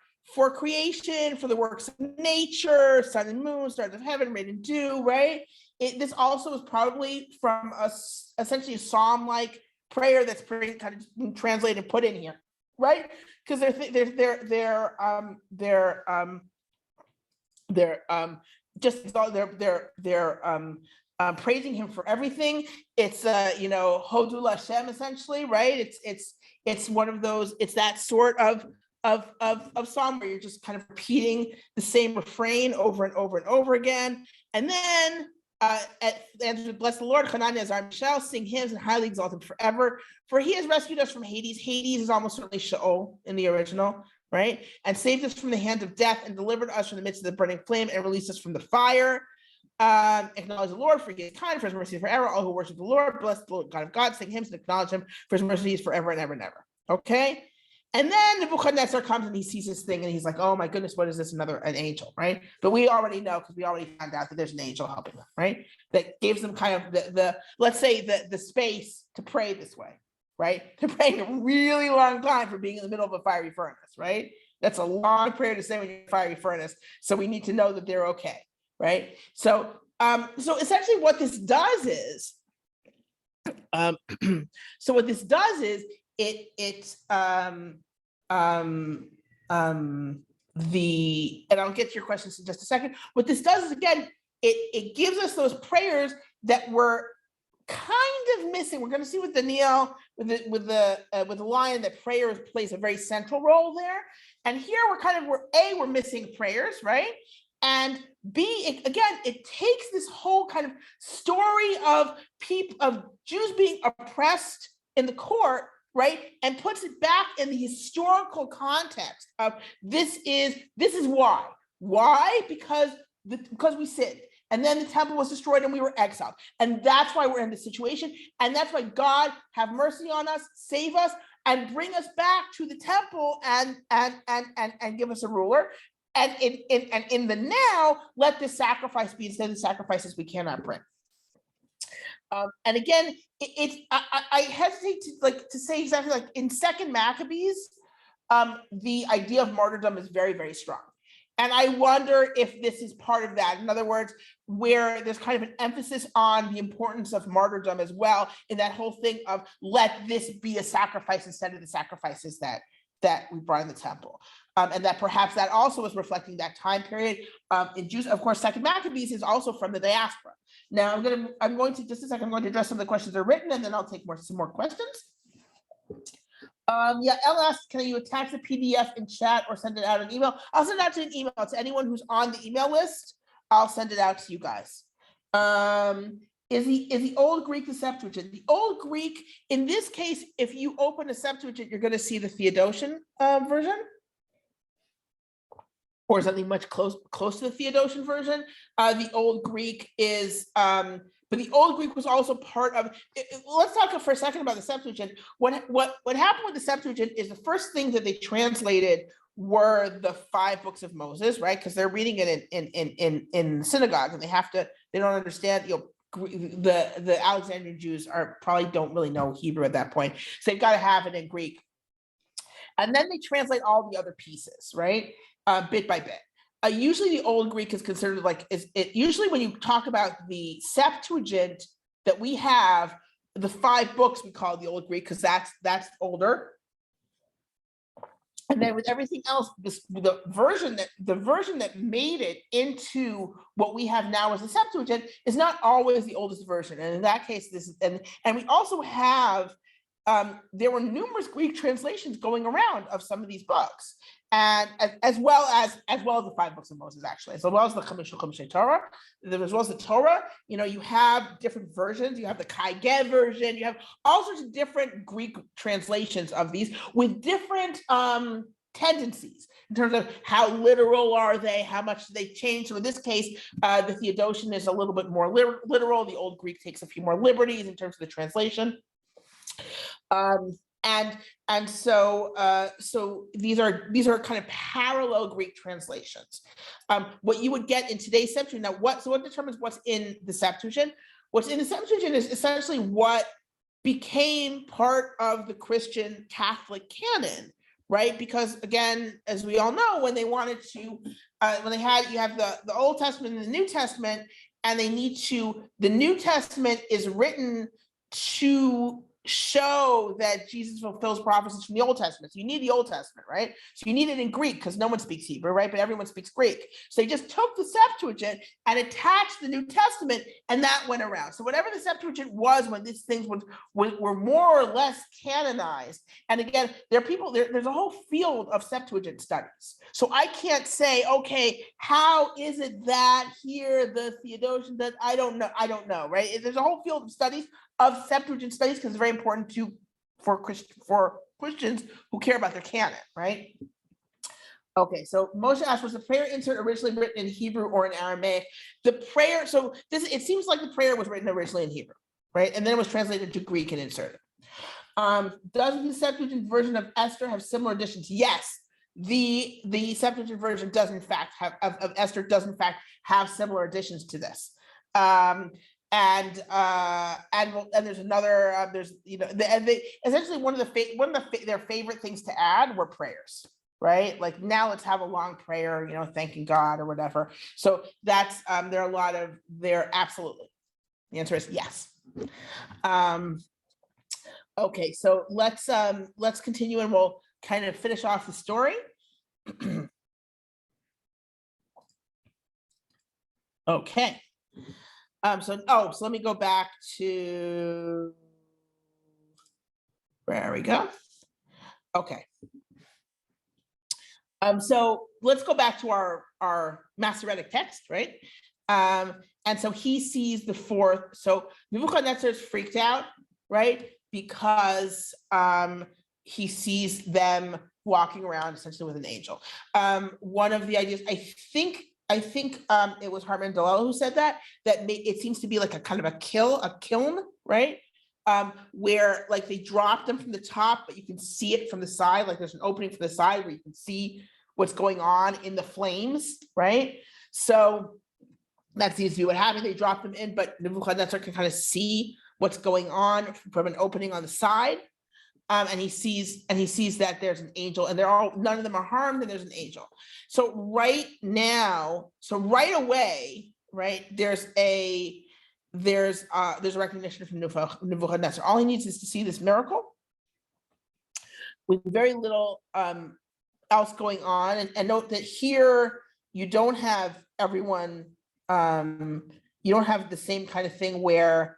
creation, for the works of nature, sun and moon, stars of heaven, rain and dew, right? This also is probably from essentially a psalm-like prayer that's kind of translated and put in here, right? Because they're praising him for everything. It's Hodu Lashem, essentially, right? It's one of those. It's that sort of psalm where you're just kind of repeating the same refrain over and over and over again. And then and bless the Lord, Hananiah Azar shall sing hymns and highly exalt him forever, for he has rescued us from Hades. Hades is almost certainly Sheol in the original, right? And saved us from the hand of death and delivered us from the midst of the burning flame and released us from the fire. Acknowledge the Lord, for he is kind, for his mercy is forever. All who worship the Lord, bless the Lord God of God, sing hymns and acknowledge him, for his mercy is forever and ever and ever. Okay? And then Nebuchadnezzar comes and he sees this thing and he's like, oh my goodness, what is this? An angel, right? But we already know, because we already found out that there's an angel helping them, right? That gives them kind of let's say the space to pray this way, right? They're praying a really long time for being in the middle of a fiery furnace, right? That's a long prayer to say when you're in a fiery furnace. So we need to know that they're okay, right? So essentially what this does is, and I'll get to your questions in just a second. What this does is, again, it gives us those prayers that were kind of missing. We're going to see with Daniel, with the lion, that prayer plays a very central role there. And here we're missing prayers, right? And B, again, it takes this whole kind of story of Jews being oppressed in the court, right, and puts it back in the historical context of this is why. Why? Because we sinned, and then the temple was destroyed and we were exiled, and that's why we're in this situation, and that's why God have mercy on us, save us, and bring us back to the temple and give us a ruler. And in the now, let this sacrifice be instead of the sacrifices we cannot bring. And again, I hesitate to say exactly, like in Second Maccabees, the idea of martyrdom is very, very strong. And I wonder if this is part of that. In other words, where there's kind of an emphasis on the importance of martyrdom as well, in that whole thing of let this be a sacrifice instead of the sacrifices that we brought in the temple. And that perhaps that also is reflecting that time period in Jews. Of course, Second Maccabees is also from the diaspora. Now I'm going to just a second, I'm going to address some of the questions that are written, and then I'll take some more questions. Yeah, Elle asked, can you attach the PDF in chat or send it out in email? I'll send it out to an email to anyone who's on the email list. I'll send it out to you guys. Is the Old Greek the Septuagint? The Old Greek, in this case, if you open a Septuagint, you're going to see the Theodotion version, or something much close to the Theodotion version. The Old Greek is, but the Old Greek was also part of. Let's talk for a second about the Septuagint. What happened with the Septuagint is the first thing that they translated were the 5 books of Moses, right? Because they're reading it in synagogues, and they don't understand. The Alexandrian Jews probably don't really know Hebrew at that point, so they've got to have it in Greek. And then they translate all the other pieces, right? Bit by bit. Usually the Old Greek is considered usually when you talk about the Septuagint that we have, the 5 books we call the Old Greek, because that's older. And then with everything else, the version that made it into what we have now as the Septuagint is not always the oldest version. And in that case, this is, and we also have, there were numerous Greek translations going around of some of these books, and as well as the 5 books of Moses, actually, as well as the Chumash Torah, as well as the Torah. You have different versions. You have the Kai version. You have all sorts of different Greek translations of these with different tendencies in terms of how literal are they, how much do they change. So in this case, the Theodotion is a little bit more literal. The Old Greek takes a few more liberties in terms of the translation. So these are kind of parallel Greek translations. What you would get in today's Septuagint. Now, what determines what's in the Septuagint? What's in the Septuagint is essentially what became part of the Christian Catholic canon, right? Because again, as we all know, when they wanted to, you have the Old Testament and the New Testament, and the New Testament is written to show that Jesus fulfills prophecies from the Old Testament. So you need the Old Testament, right? So you need it in Greek because no one speaks Hebrew, right? But everyone speaks Greek. So they just took the Septuagint and attached the New Testament, and that went around. So whatever the Septuagint was when these things were more or less canonized. And again, there's a whole field of Septuagint studies. So I can't say, okay, how is it that here the Theodotion, that I don't know, right? There's a whole field of studies of Septuagint studies because it's very important for Christians who care about their canon, right? Okay, so Moshe asked, was the prayer insert originally written in Hebrew or in Aramaic? The prayer, it seems like the prayer was written originally in Hebrew, right? And then it was translated to Greek and inserted. Does the Septuagint version of Esther have similar additions? Yes, the Septuagint version does in fact of Esther does in fact have similar additions to this. And there's another essentially one of their favorite things to add were prayers, right? Like, now let's have a long prayer, thanking God or whatever. So that's there are a lot of there. Absolutely, the answer is yes. Okay, so let's continue, and we'll kind of finish off the story. Okay. So let me go back to, there we go. Okay. So let's go back to our Masoretic text, right? And so he sees the 4th. So Nebuchadnezzar is freaked out, right? Because he sees them walking around essentially with an angel. One of the ideas, I think it was Hartman Dalal who said that it seems to be like a kind of a kiln, right? Where like they drop them from the top, but you can see it from the side. Like there's an opening from the side where you can see what's going on in the flames, right? So that seems to be what happened. They drop them in, but Nebuchadnezzar can kind of see what's going on from an opening on the side. and he sees that there's an angel, and none of them are harmed, and there's an angel. So right away, right, there's a recognition from Nebuchadnezzar. All he needs is to see this miracle with very little else going on, and note that here you don't have everyone. You don't have the same kind of thing where.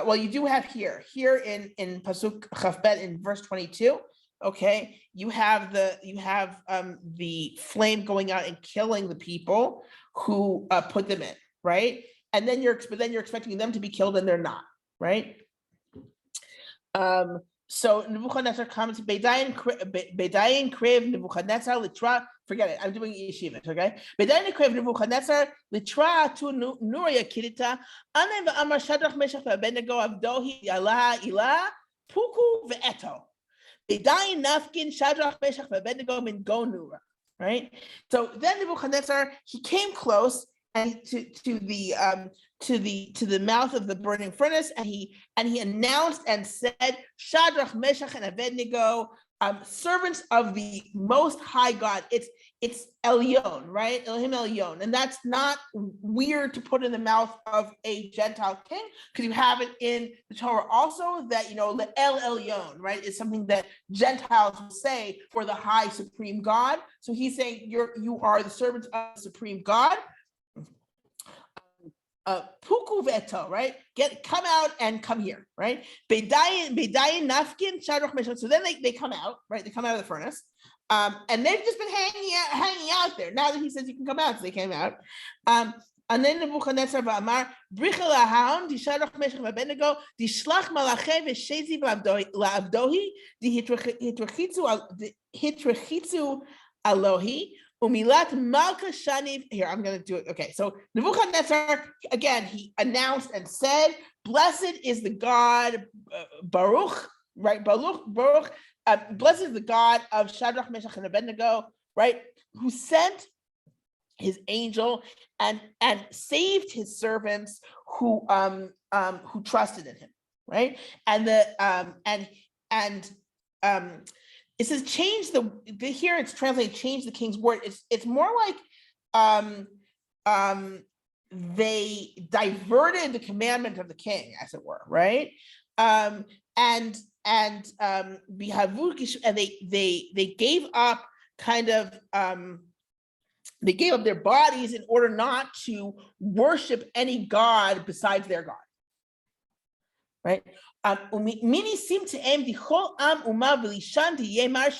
Well, you do have here in Pasuk Chafbet in verse 22. Okay, you have the flame going out and killing the people who put them in, right? And then you're expecting them to be killed, and they're not, right? So Nebuchadnezzar comes, Bedayin Krev Nebuchadnezzar Litra. Forget it. I'm doing yeshiva. Okay. Bedayin Krev Nebuchadnezzar Litra tu Nuria Kirita. Ane ve'amar Shadrach Meshach ve'Abednego Avdohi Yala Ilah Puku ve'eto. Bedayin Nafkin Shadrach Meshach ve'Abednego min go Nura. Right. So then Nebuchadnezzar, he came close and to the mouth of the burning furnace, and he announced and said, Shadrach, Meshach, and Abednego, servants of the Most High God. It's Elyon, right? Elohim Elyon, and that's not weird to put in the mouth of a Gentile king, because you have it in the Torah also that the El Elyon, right, is something that Gentiles will say for the high supreme God. So he's saying you are the servants of the supreme God. Puku veto, right? Come out and come here, right? Bedayin nafkin Shadrach Meshach. So then they come out, right? They come out of the furnace, and they've just been hanging out there. Now that he says you can come out, so they came out. And then Nebuchadnezzar v'amar bricha lahaon di Shadrach Meshach v'Abednego di shlach malachei v'shezi la'avdohi di hitrechitzu Alohi. Umilat Malka Shaniv. Here, I'm going to do it. Okay, so Nebuchadnezzar, again, he announced and said, blessed is the God, Baruch, right? Baruch, blessed is the God of Shadrach, Meshach, and Abednego, right? Who sent his angel and saved his servants who trusted in him, right? And it says change here it's translated change the king's word. It's more like they diverted the commandment of the king, as it were, right? And they gave up they gave up their bodies in order not to worship any god besides their God, right? Mini sim to aim the whole umav lishan to yemar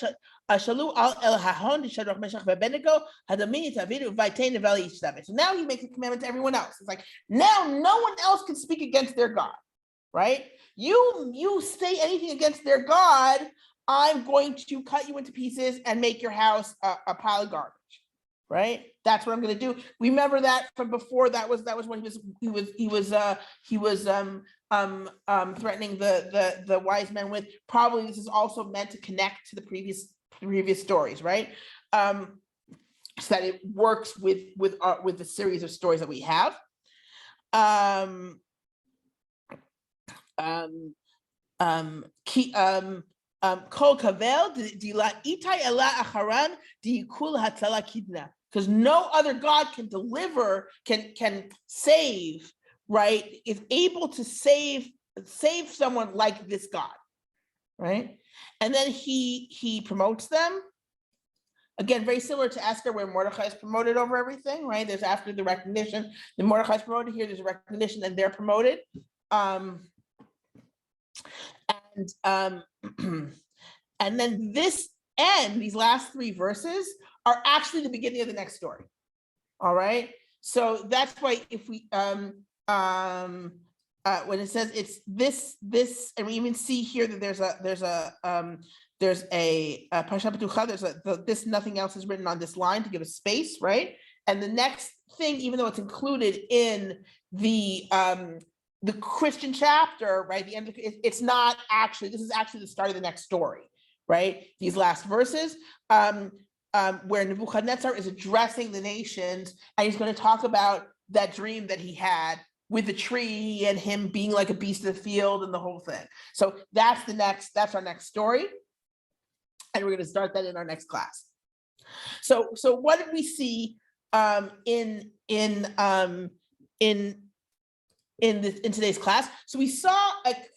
shalu al el hahon to Shadrach Meshach ve'Abednego hadamini tavidu vaytein neveli ishtavet. So now he makes a commandment to everyone else. It's like now no one else can speak against their God, right? You say anything against their God, I'm going to cut you into pieces and make your house a pile of garbage, right? That's what I'm going to do. Remember that from before. That was when he was threatening the wise men with. Probably this is also meant to connect to the previous stories, right? So that it works with the series of stories that we have. Kol kavel dila itai ela acharan diikul hatzala kidna. Because no other God can deliver, can save, right? Is able to save someone like this God, right? And then he promotes them. Again, very similar to Esther, where Mordechai is promoted over everything, right? There's after the recognition, the Mordechai is promoted here. There's a recognition, and they're promoted. And then these last three verses are actually the beginning of the next story. All right. So that's why if we when it says it's this, and we even see here that there's a Parsha Petucha, there's this, nothing else is written on this line to give a space, right? And the next thing, even though it's included in the Christian chapter, right? The end of it's not actually, this is actually the start of the next story, right? These last verses, where Nebuchadnezzar is addressing the nations, and he's going to talk about that dream that he had with the tree and him being like a beast of the field and the whole thing. So that's our next story. And we're going to start that in our next class. So what did we see in today's class? So we saw,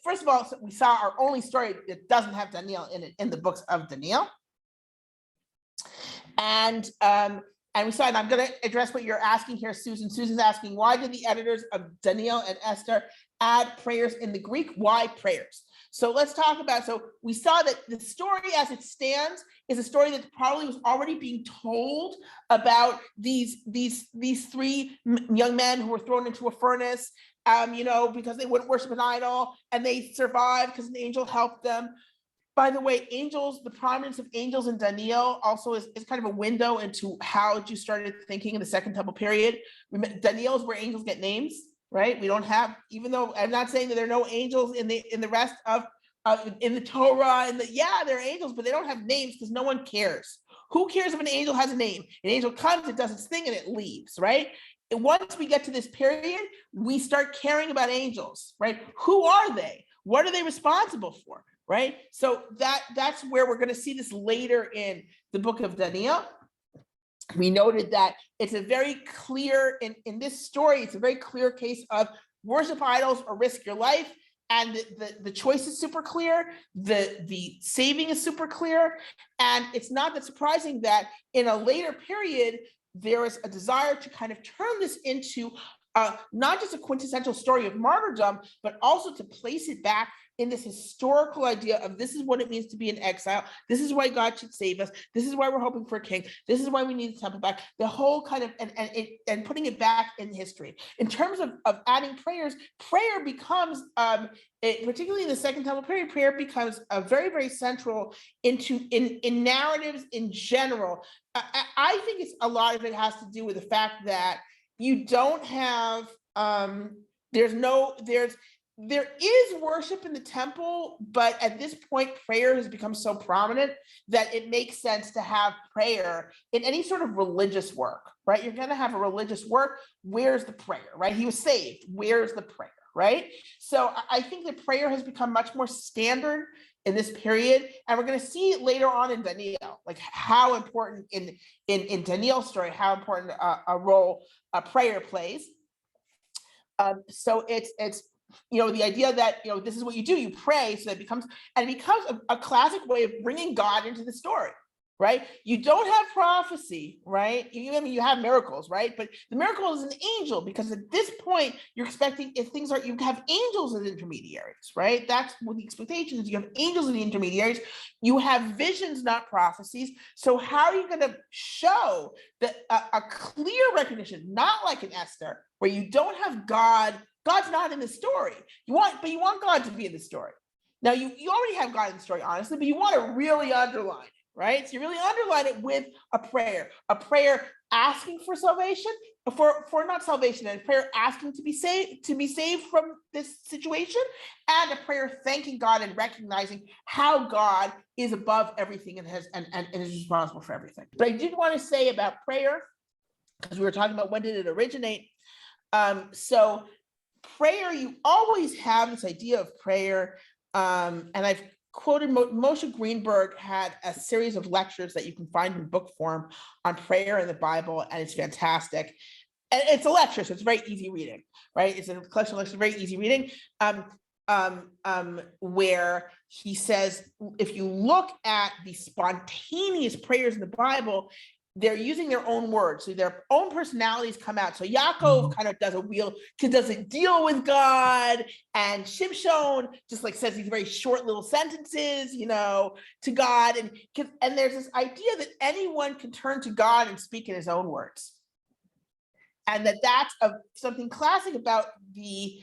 first of all, we saw our only story that doesn't have Daniel in it in the books of Daniel. And we saw, and I'm going to address what you're asking here, Susan. Susan's asking, why did the editors of Daniel and Esther add prayers in the Greek? Why prayers? So let's talk about, so we saw that the story as it stands is a story that probably was already being told about these three young men who were thrown into a furnace, because they wouldn't worship an idol, and they survived because an angel helped them. By the way, angels, the prominence of angels in Daniel also is kind of a window into how Jews started thinking in the Second Temple period. Daniel is where angels get names, right? We don't have, even though I'm not saying that there are no angels in the rest of in the Torah, and there are angels, but they don't have names because no one cares. Who cares if an angel has a name? An angel comes, it does its thing, and it leaves, right? And once we get to this period, we start caring about angels, right? Who are they? What are they responsible for? Right? So that's where we're going to see this later in the book of Daniel. We noted that it's a very clear, in this story, it's a very clear case of worship idols or risk your life. And the choice is super clear. The saving is super clear. And it's not that surprising that in a later period, there is a desire to kind of turn this into not just a quintessential story of martyrdom, but also to place it back in this historical idea of this is what it means to be in exile. This is why God should save us. This is why we're hoping for a king. This is why we need the temple back. The whole kind of, and putting it back in history. In terms of adding prayers, prayer becomes, particularly in the Second Temple period, prayer becomes a very, very central in narratives in general. I think it's a lot of it has to do with the fact that you don't have, there is worship in the temple, but at this point, prayer has become so prominent that it makes sense to have prayer in any sort of religious work, right? You're going to have a religious work. Where's the prayer, right? He was saved. Where's the prayer, right? So I think that prayer has become much more standard in this period, and we're going to see it later on in Daniel, like how important in Daniel's story, how important a role a prayer plays. So it's the idea that this is what you do, you pray, so that it becomes a classic way of bringing God into the story, right? You don't have prophecy, right? You have miracles, right? But the miracle is an angel, because at this point you're expecting, you have angels as intermediaries, right? That's what the expectation is. You have angels as the intermediaries. You have visions, not prophecies. So how are you going to show that a clear recognition, not like in Esther, where you don't have God? God's not in the story. You want God to be in the story. Now you already have God in the story, honestly, but you want to really underline it, right? So you really underline it with a prayer asking for salvation, for not salvation, and a prayer asking to be saved from this situation, and a prayer thanking God and recognizing how God is above everything and is responsible for everything. But I did want to say about prayer, because we were talking about when did it originate. So prayer, you always have this idea of prayer, and I've quoted Moshe Greenberg had a series of lectures that you can find in book form on prayer in the Bible, and it's fantastic. And it's a lecture, so it's very easy reading, right? It's a collection of lectures, very easy reading, where he says, if you look at the spontaneous prayers in the Bible, they're using their own words, so their own personalities come out. So Yaakov kind of doesn't deal with God, and Shimshon just like says these very short little sentences, to God, and there's this idea that anyone can turn to God and speak in his own words, and that's something classic about the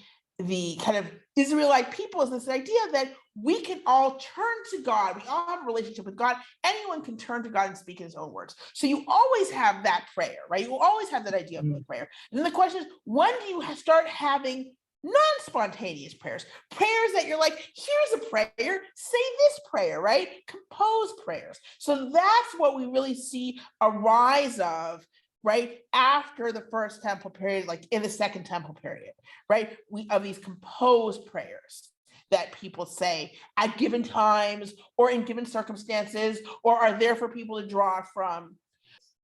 kind of Israelite people, is this idea that we can all turn to God. We all have a relationship with God. Anyone can turn to God and speak in his own words. So you always have that prayer, right? You always have that idea of prayer. And then the question is, when do you start having non-spontaneous prayers that you're like, here's a prayer, say this prayer, right? Compose prayers. So that's what we really see a rise of right after the first temple period, like in the second temple period, right? We have these composed prayers that people say at given times or in given circumstances, or are there for people to draw from.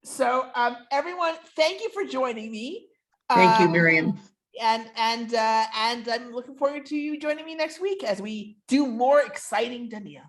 So everyone, thank you for joining me. Thank you, Miriam. And I'm looking forward to you joining me next week as we do more exciting Dania.